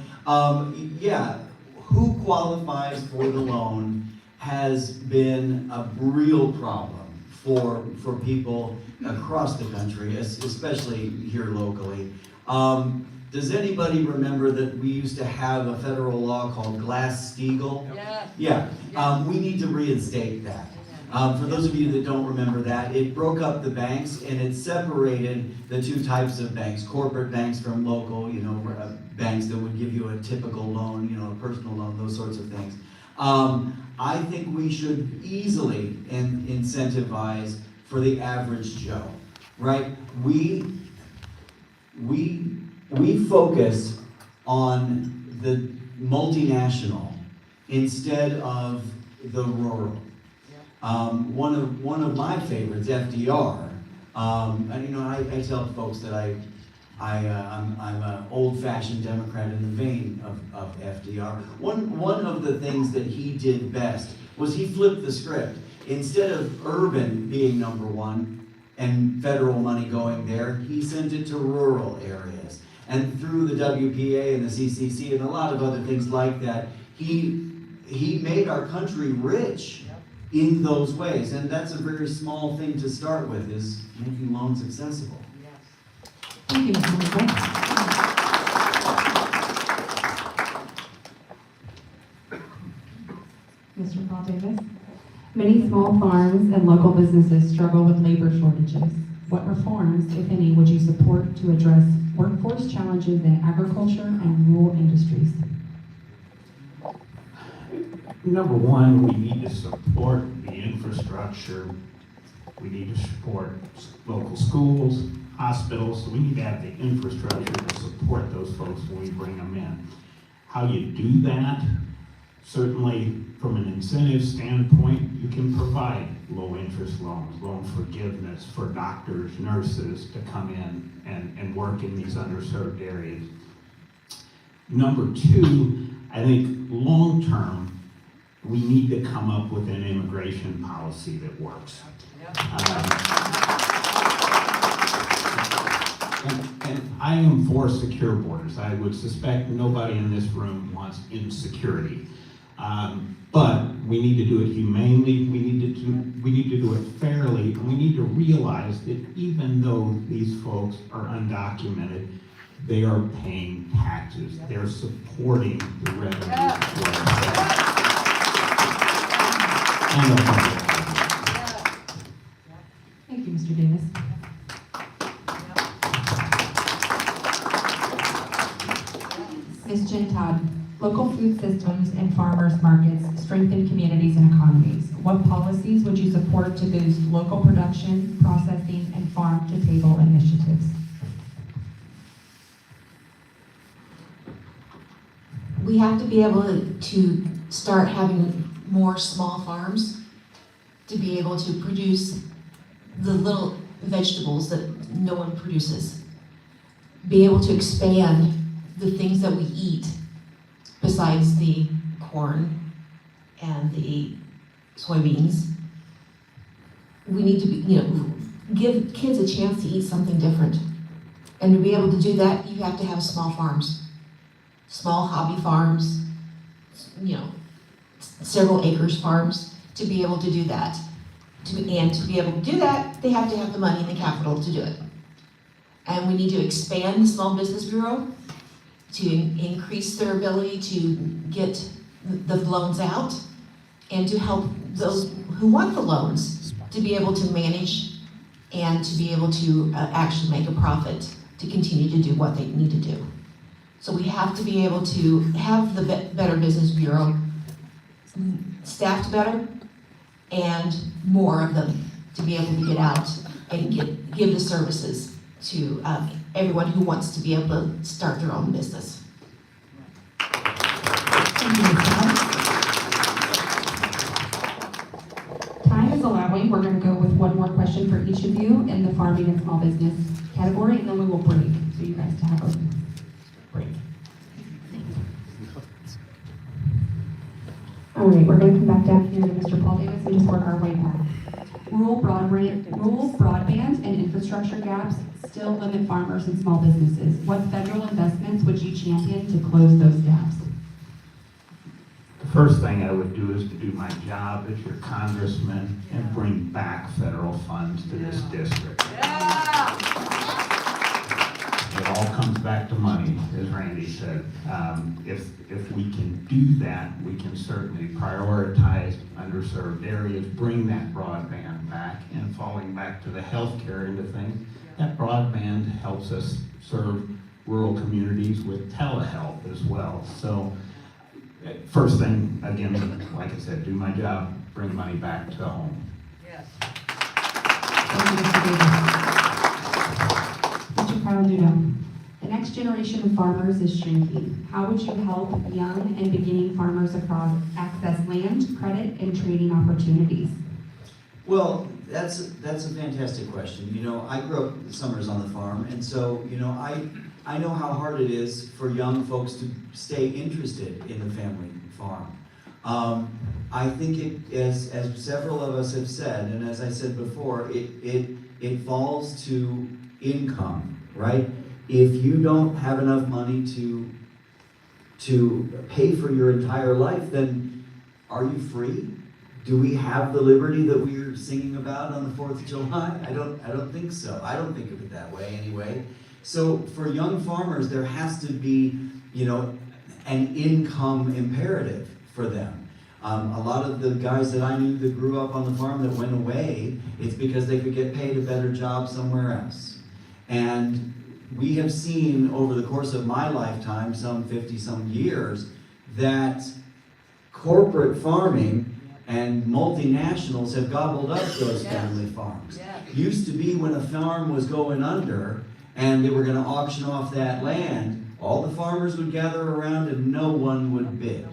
Yeah, who qualifies for the loan has been a real problem for people across the country, especially here locally. Does anybody remember that we used to have a federal law called Glass-Steagall? Yes. Yeah, we need to reinstate that. For those of you that don't remember that, it broke up the banks and it separated the 2 types of banks, corporate banks from local, you know, banks that would give you a typical loan, you know, a personal loan, those sorts of things. I think we should easily incentivize for the average Joe, right? We focus on the multinational instead of the rural. One of my favorites, FDR. And you know, I tell folks that I'm an old-fashioned Democrat in the vein of FDR. One of the things that he did best was he flipped the script. Instead of urban being number 1 and federal money going there, he sent it to rural areas. And through the WPA and the CCC and a lot of other things like that, he made our country rich in those ways. And that's a very small thing to start with, is making loans accessible. Thank you, Mr. Nudo. Mr. Paul Davis. Many small farms and local businesses struggle with labor shortages. What reforms, if any, would you support to address workforce challenges in agriculture and rural industries? Number 1, we need to support the infrastructure. We need to support local schools, hospitals. We need to have the infrastructure to support those folks when we bring them in. How you do that? Certainly, from an incentive standpoint, you can provide low-interest loans, loan forgiveness for doctors, nurses to come in and work in these underserved areas. Number two, I think long-term, we need to come up with an immigration policy that works. And I am for secure borders. I would suspect nobody in this room wants insecurity. But we need to do it humanely, we need to do it fairly, and we need to realize that even though these folks are undocumented, they are paying taxes. They're supporting the revenue. And the public. Thank you, Mr. Davis. Ms. Jen Todd, local food systems and farmers markets strengthen communities and economies. What policies would you support to boost local production, processing, and farm-to-table initiatives? We have to be able to start having more small farms to be able to produce the little vegetables that no one produces. Be able to expand the things that we eat besides the corn and the soybeans. We need to be, give kids a chance to eat something different. And to be able to do that, you have to have small farms. Small hobby farms, several acres farms, to be able to do that. And to be able to do that, they have to have the money and the capital to do it. And we need to expand the Small Business Bureau to increase their ability to get the loans out and to help those who want the loans to be able to manage and to be able to actually make a profit to continue to do what they need to do. So we have to be able to have the Better Business Bureau staffed better and more of them to be able to get out and give the services to everyone who wants to be able to start their own business. Thank you, Ms. Todd. Time is allowing. We're going to go with one more question for each of you in the farming and small business category, and then we will break, so you guys to have a break. All right, we're going to come back down here to Mr. Paul Davis and just work our way back. Rural broadband and infrastructure gaps still limit farmers and small businesses. What federal investments would you champion to close those gaps? The first thing I would do is to do my job as your congressman and bring back federal funds to this district. It all comes back to money, as Randy said. If we can do that, we can certainly prioritize underserved areas, bring that broadband back, and falling back to the healthcare end of things, that broadband helps us serve rural communities with telehealth as well. So, first thing, again, like I said, do my job, bring money back to home. Yes. Thank you, Mr. Davis. Mr. Kyle Dudo, the next generation of farmers is shrinking. How would you help young and beginning farmers across access land, credit, and trading opportunities? Well, that's a fantastic question. I grew up summers on the farm, and so, I know how hard it is for young folks to stay interested in the family farm. I think as several of us have said, and as I said before, it falls to income, right? If you don't have enough money to pay for your entire life, then are you free? Do we have the liberty that we are singing about on the 4th of July? I don't think so. I don't think of it that way anyway. So for young farmers, there has to be, an income imperative for them. A lot of the guys that I knew that grew up on the farm that went away, it's because they could get paid a better job somewhere else. And we have seen over the course of my lifetime, some 50-some years, that corporate farming and multinationals have gobbled up those family farms. Used to be when a farm was going under and they were going to auction off that land, all the farmers would gather around and no one would bid.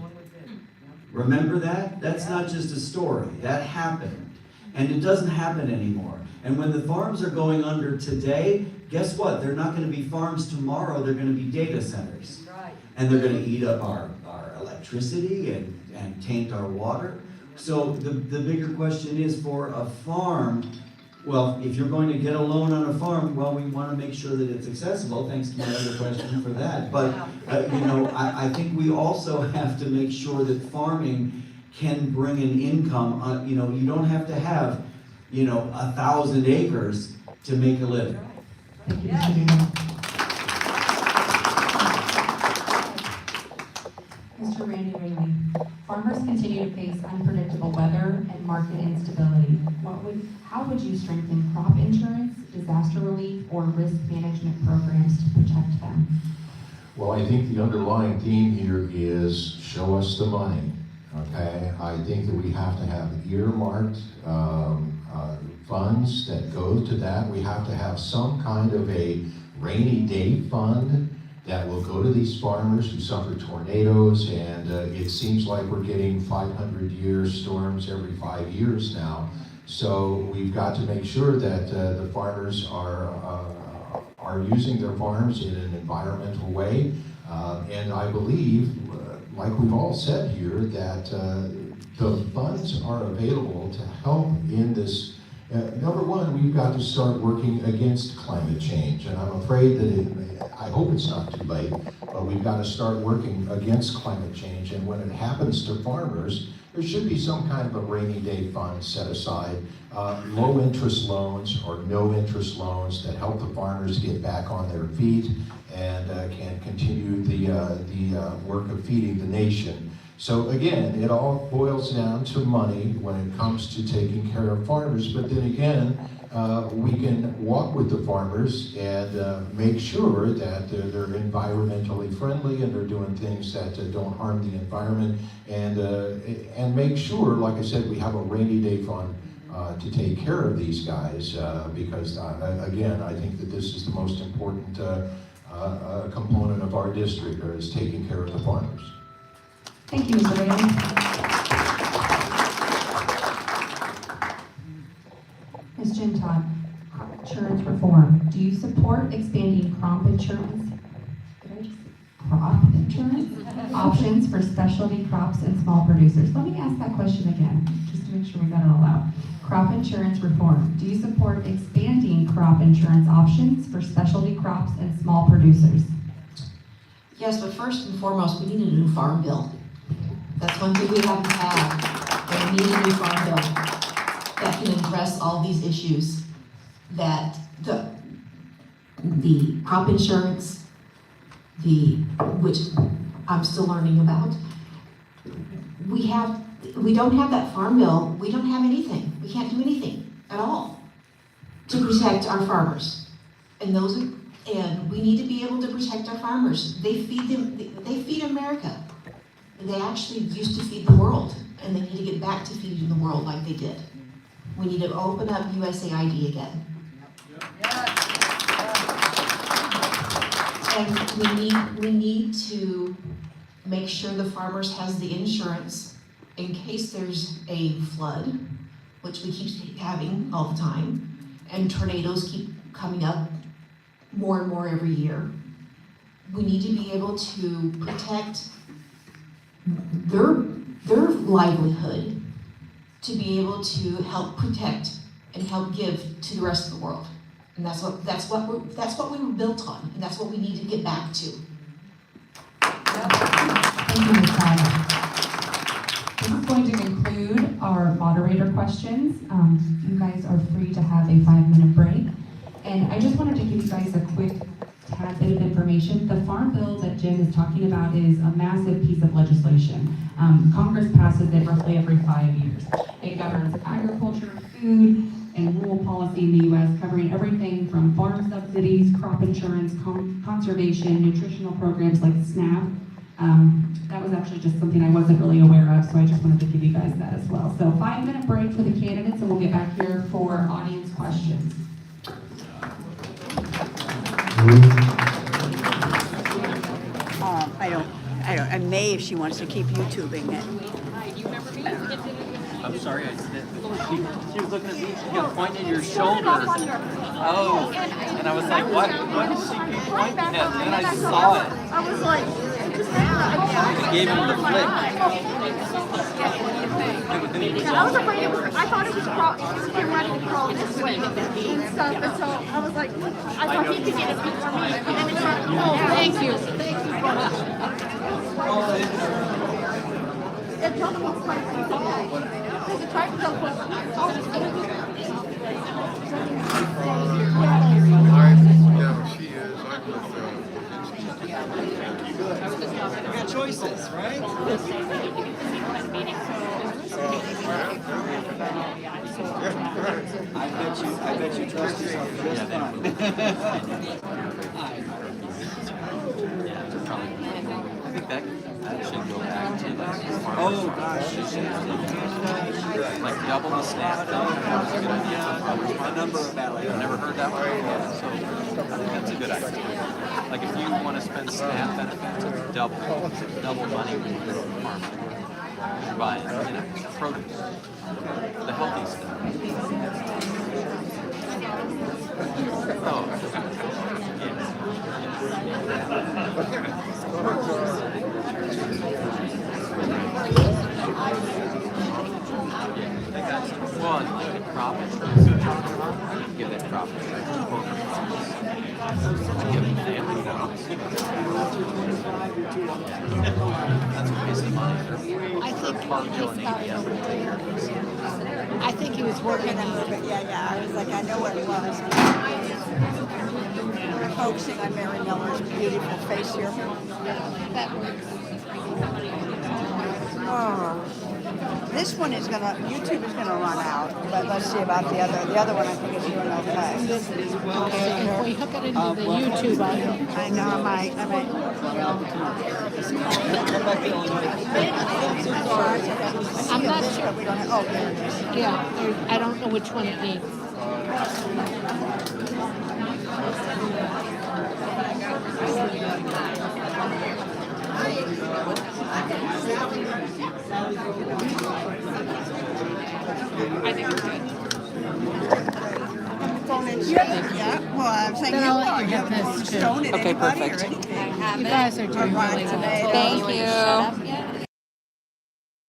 Remember that? That's not just a story. That happened. And it doesn't happen anymore. And when the farms are going under today, guess what? They're not going to be farms tomorrow, they're going to be data centers. And they're gonna eat up our electricity and taint our water. So the bigger question is for a farm, well, if you're going to get a loan on a farm, well, we wanna make sure that it's accessible, thanks to my other question for that. But, I think we also have to make sure that farming can bring an income. You don't have to have, 1,000 acres to make a living. Thank you, Mr. Duda. Mr. Randy Raley, farmers continue to face unpredictable weather and market instability. How would you strengthen crop insurance, disaster relief, or risk management programs to protect them? Well, I think the underlying theme here is show us the money, okay? I think that we have to have earmarked funds that go to that. We have to have some kind of a rainy day fund that will go to these farmers who suffer tornadoes, and it seems like we're getting 500-year storms every 5 years now. So we've got to make sure that the farmers are using their farms in an environmental way. And I believe, like we've all said here, that the funds are available to help in this. Number one, we've got to start working against climate change, and I'm afraid that I hope it's not too late, but we've got to start working against climate change. And when it happens to farmers, there should be some kind of a rainy day fund set aside, low interest loans or no interest loans that help the farmers get back on their feet and can continue the work of feeding the nation. So again, it all boils down to money when it comes to taking care of farmers, but then again, we can walk with the farmers and make sure that they're environmentally friendly and they're doing things that don't harm the environment, and make sure, like I said, we have a rainy day fund to take care of these guys, because again, I think that this is the most important component of our district, is taking care of the farmers. Thank you, Mr. Raley. Ms. Jen Todd, crop insurance reform. Do you support expanding crop insurance? Crop insurance options for specialty crops and small producers? Let me ask that question again, just to make sure we got it all out. Crop insurance reform. Do you support expanding crop insurance options for specialty crops and small producers? Yes, but first and foremost, we need a new farm bill. That's one thing we haven't had, and we need a new farm bill that can address all these issues that the crop insurance, which I'm still learning about. We don't have that farm bill, we don't have anything. We can't do anything at all to protect our farmers. And we need to be able to protect our farmers. They feed America. They actually used to feed the world, and they need to get back to feeding the world like they did. We need to open up USAID again. And we need to make sure the farmers has the insurance in case there's a flood, which we keep having all the time, and tornadoes keep coming up more and more every year. We need to be able to protect their livelihood, to be able to help protect and help give to the rest of the world. And that's what we were built on, and that's what we need to get back to. Thank you, Ms. Todd. This is going to conclude our moderator questions. You guys are free to have a 5-minute break. And I just wanted to give you guys a quick tad bit of information. The farm bill that Jim is talking about is a massive piece of legislation. Congress passes it roughly every 5 years. It governs agriculture, food, and rural policy in the U.S., covering everything from farm subsidies, crop insurance, conservation, nutritional programs like SNAP. That was actually just something I wasn't really aware of, so I just wanted to give you guys that as well. So 5-minute break for the candidates, and we'll get back here for audience questions. I may if she wants to keep YouTubing it. I'm sorry, she was looking at me, she got pointing at your shoulder. Oh, and I was like, what is she pointing at? And then I saw it. I was like, Gave him the flick. I was afraid it was, I thought it was him ready to crawl this way and stuff, and so I was like, I thought he could get a picture of me. And then it started, oh, thank you so much. It jumped me quite a bit. Because it tried to jump over. Yeah, she is. You got choices, right? I bet you trust yourself just fine. I think that should go back to like Oh, gosh. like double the snap. That's a good idea. A number of ballots. I've never heard that one. Yeah, so I think that's a good idea. Like if you want to spend SNAP benefits, it's double money when you go to the farm. You're buying, produce, the healthy stuff. Oh, well, and the profit, you can give that profit to corporate farms. Give them family dollars. That's what pays the money. I think Farmville and ABF. I think he was working on it, but yeah, I was like, I know what it was. We're focusing on Mary Miller's beautiful face here. Oh. This one is gonna, YouTube is gonna run out, but let's see about the other. The other one I think is doing okay. If we hook it into the YouTube, I know, I might. I'm not sure. We don't have, oh, there it is. Yeah, I don't know which one it needs. I think it's good. Phone in. Yeah, well, I'm saying Then you I'll let are. you You have haven't this, too. stoned Okay, anybody or perfect. anything. You guys are doing really well. Thank you.